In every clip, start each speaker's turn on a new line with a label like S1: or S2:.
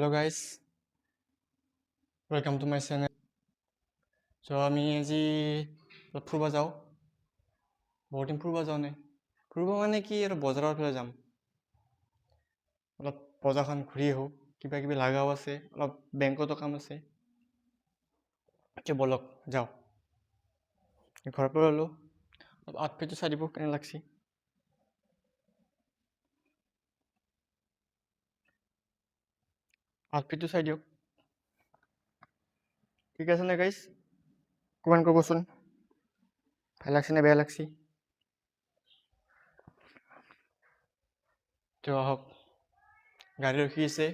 S1: Hello guys, welcome to my channel. So আমি আজি অলপ ফুৰিব যাওঁ। বহুত দিন ফুৰিব যাওঁ নাই। ফুৰিব মানে কি আৰু বজাৰৰ ফালে যাম। অলপ বজাৰখন ঘূৰি আহোঁ। কিবা কিবি লাগাও আছে, অলপ বেংকতো কাম আছে। বলক যাওঁ। ঘৰৰ পৰা ল'লোঁ। অলপ আউটফিটটো চাই দিব কেনে লাগছি। আউটফিটটো চাই দিয়ক। ঠিক আছে নে গাইজ? কমেণ্ট কৰিবচোন। ভাল লাগছি নে বেয়া লাগছি? তো আহক, গাড়ী ৰখি আছে,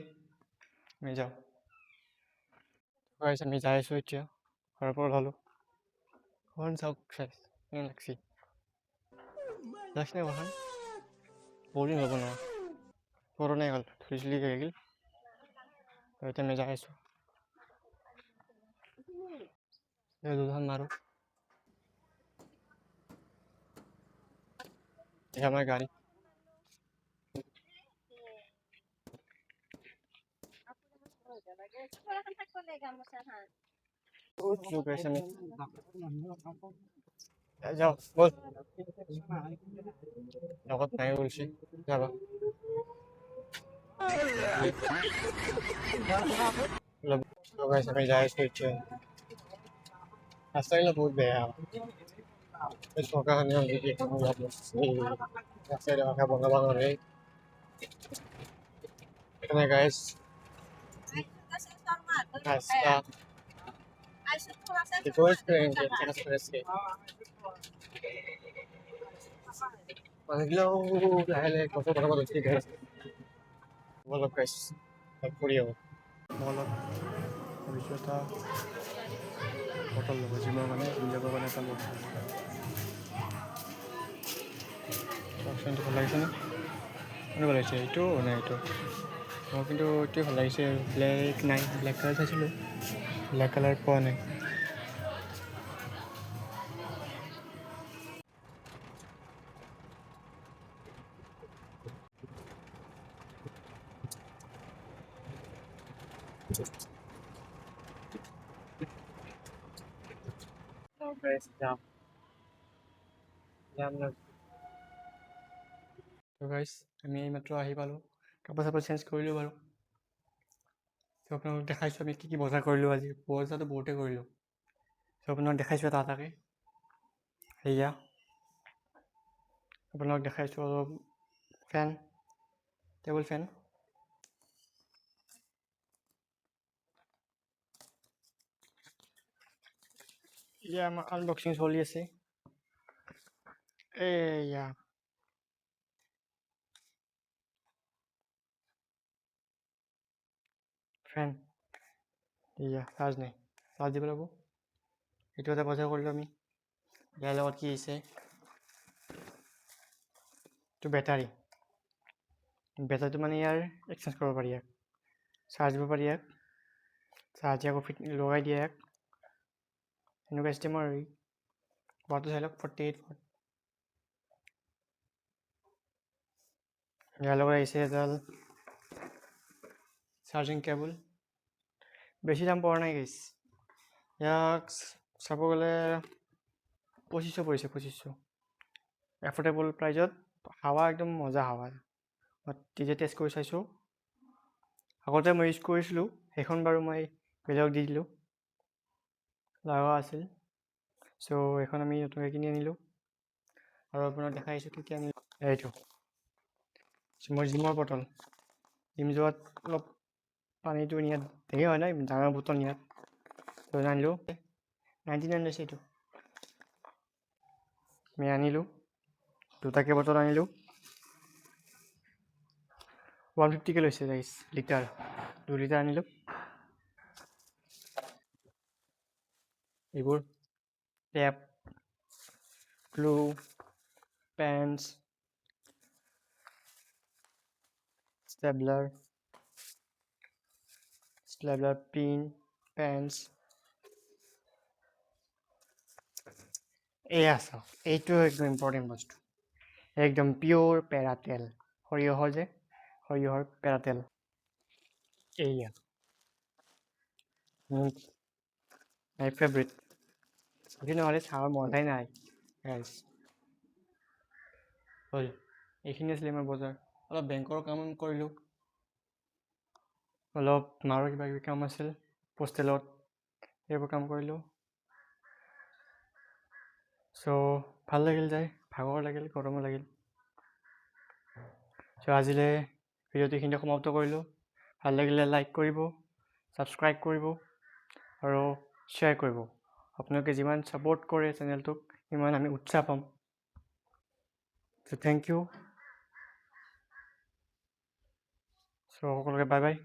S1: আমি যাওঁ। গাইজ আমি যাই আছোঁ এতিয়া, ঘৰৰ পৰা ওলালোঁ। ঘৰখন চাওক গাইজ, কেনে লাগছি? লাগছি নে ঘৰখন? বহুত দিন হ'ব নহয়, পুৰণাই হ'ল, ধূলি চুলি গেল। এতিয়া আমি যাই আছোঁ। দুজন মাৰো। এটা আমার গাড়ি। যাও বল, লগত নাই বলছি যাবা। আমি যাই আছি হচ্ছে রাস্তাগুলো বহুত বেয়া। সকালে রাস্তায় রাখা বন্ধ বন্ধ করে এখানে গাইস রাস্তা Depois que eu apareci. Paglaw dahil kung sa mga tulsi guys. Wala guys. Nagpuriyo. Wala. Abisata. Hotel lo jima মানে ইন্ডিয়া মানে একটা লোক। অপশন তো ভাল লাগিছে না? মানে ভাল লাগিছে এইটো না এইটো? মোৰ কিন্তু এইটো ভাল লাগিছে, ব্লেক নাই, ব্লেক কালাৰ চাইছিলোঁ, ব্লেক কালাৰ পোৱা নাই। তো গাইজ আমি এইমাত্ৰ আহি পালোঁ, কাপোৰ চাপোৰ চেঞ্জ কৰিলোঁ বাৰু। তো আপোনালোকক দেখাইছোঁ আমি কি বজাৰ কৰিলোঁ আজি। বজাৰটো বহুতেই কৰিলোঁ। তো আপোনালোকক দেখাইছোঁ এটা এটাকৈ। সেয়া আপোনালোকক দেখাইছোঁ অলপ ফেন, টেবুল ফেন। এয়া আমাৰ আনবক্সিং চলি আছে। এয়া ফেন, এয়া চাৰ্জ নাই, চাৰ্জ দিব লাগিব। এইটো এটা বজাৰ কৰিলোঁ আমি। ইয়াৰ লগত কি আহিছে, এইটো বেটাৰী। বেটাৰীটো মানে ইয়াৰ এক্সচেঞ্জ কৰিব পাৰি, ইয়াক চাৰ্জ দিব পাৰি, ইয়াক চাৰ্জ আকৌ ফিট লগাই দিয়ে, ইয়াক এনেকুৱা চিষ্টেমৰ। ৱাটটো চাই লওক, 48 ৱাট। ইয়াৰ লগত আহিছে এডাল চাৰ্জিং কেবল। বেছি দাম পৰা নাই গাইছ, ইয়াক চাব গ'লে 2500 পৰিছে, 2500। এফৰ্ডেবল প্ৰাইজত, হাৱা একদম মজা হাৱা। মই নিজে টেষ্ট কৰি চাইছোঁ, আগতে মই ইউজ কৰিছিলোঁ, সেইখন বাৰু মই বেলেগক দি দিলোঁ, লগা আছিল। চ' এইখন আমি নতুনকৈ কিনি আনিলোঁ। আৰু আপোনাক দেখাইছোঁ কি কি আনিলোঁ। এইটো মোৰ জিমৰ বটল, জিম যোৱাত অলপ পানীটো নিয়াত দেৰি হয় নাই, ডাঙৰ বটল নিয়াত। ত' আনিলোঁ, 99 লৈছে এইটো। আমি আনিলোঁ দুটাকৈ বটল আনিলোঁ, 150কৈ লৈছে গাইছ, লিটাৰ 2 লিটাৰ আনিলোঁ। এইবোৰ tape, glue, pens, stapler, pin, pens. এয়া চাওক, এইটো একদম ইম্পৰ্টেণ্ট বস্তু, একদম পিয়'ৰ পেৰা তেল, সৰিয়হৰ পেৰা তেল। এইয়া মাই ফেভাৰিট। এইখিনি নহ'লে চাহৰ মজাই নাই গাইছ। হ'ল, এইখিনি আছিলে আমাৰ বজাৰ। অলপ বেংকৰ কাম কৰিলোঁ, অলপ মাৰো কিবা কিবি কাম আছিল পোষ্টেলত, সেইবোৰ কাম কৰিলোঁ। চ' ভাল লাগিল যাই, ভাগৰ লাগিল, গৰমো লাগিল। চ' আজিলৈ ভিডিঅ'টো এইখিনিতে সমাপ্ত কৰিলোঁ। ভাল লাগিলে লাইক কৰিব, ছাবস্ক্ৰাইব কৰিব আৰু শ্বেয়াৰ কৰিব। আপোনালোকে যিমান ছাপোৰ্ট কৰে চেনেলটোক সিমান আমি উৎসাহ পাম। চ' থেংক ইউ। চ' সকলোকে বাই বাই।